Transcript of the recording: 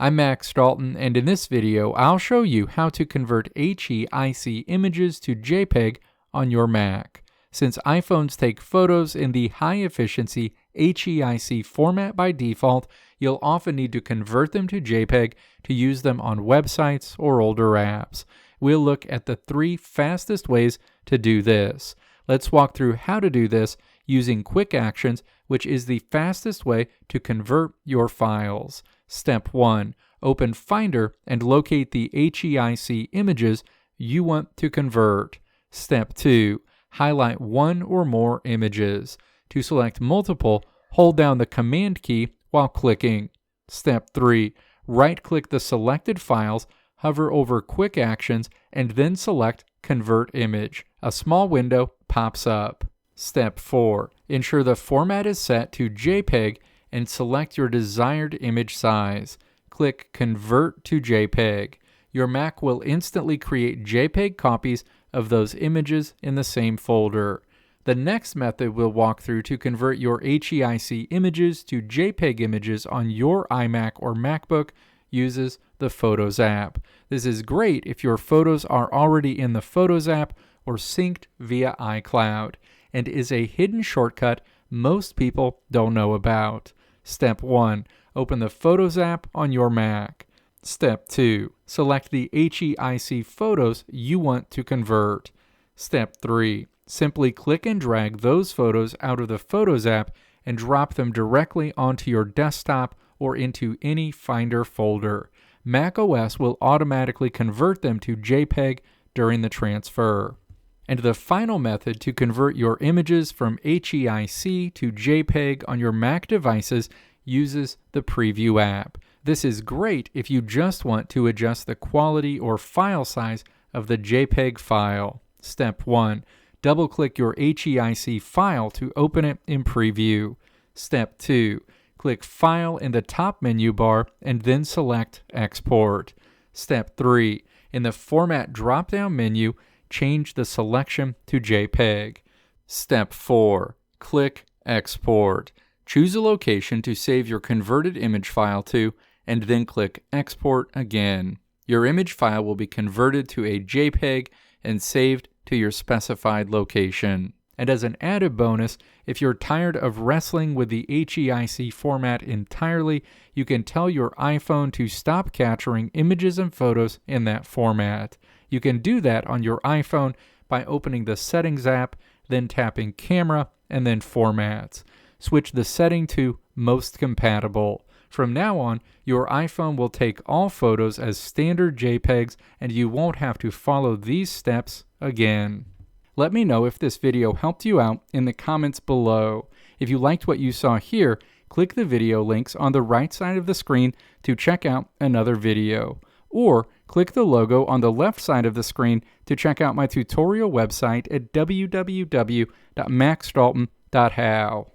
I'm Max Dalton, and in this video, I'll show you how to convert HEIC images to JPEG on your Mac. Since iPhones take photos in the high-efficiency HEIC format by default, you'll often need to convert them to JPEG to use them on websites or older apps. We'll look at the 3 fastest ways to do this. Let's walk through how to do this using Quick Actions, which is the fastest way to convert your files. Step 1. Open Finder and locate the HEIC images you want to convert. Step 2. Highlight one or more images. To select multiple, hold down the Command key while clicking. Step 3. Right-click the selected files, hover over Quick Actions, and then select Convert Image. A small window pops up. Step 4. Ensure the format is set to JPEG and select your desired image size. Click Convert to JPEG. Your Mac will instantly create JPEG copies of those images in the same folder. The next method we'll walk through to convert your HEIC images to JPEG images on your iMac or MacBook uses the Photos app. This is great if your photos are already in the Photos app or synced via iCloud, and is a hidden shortcut most people don't know about. Step 1. Open the Photos app on your Mac. Step 2. Select the HEIC photos you want to convert. Step 3. Simply click and drag those photos out of the Photos app and drop them directly onto your desktop or into any Finder folder. macOS will automatically convert them to JPEG during the transfer. And the final method to convert your images from HEIC to JPEG on your Mac devices uses the Preview app. This is great if you just want to adjust the quality or file size of the JPEG file. Step 1. Double-click your HEIC file to open it in Preview. Step 2. Click File in the top menu bar and then select Export. Step 3. In the Format drop-down menu, change the selection to JPEG. Step 4. Click Export. Choose a location to save your converted image file to, and then click Export again. Your image file will be converted to a JPEG and saved to your specified location. And as an added bonus, if you're tired of wrestling with the HEIC format entirely, you can tell your iPhone to stop capturing images and photos in that format. You can do that on your iPhone by opening the Settings app, then tapping Camera, and then Formats. Switch the setting to Most Compatible. From now on, your iPhone will take all photos as standard JPEGs, and you won't have to follow these steps again. Let me know if this video helped you out in the comments below. If you liked what you saw here, click the video links on the right side of the screen to check out another video. Or click the logo on the left side of the screen to check out my tutorial website at www.maxdalton.how.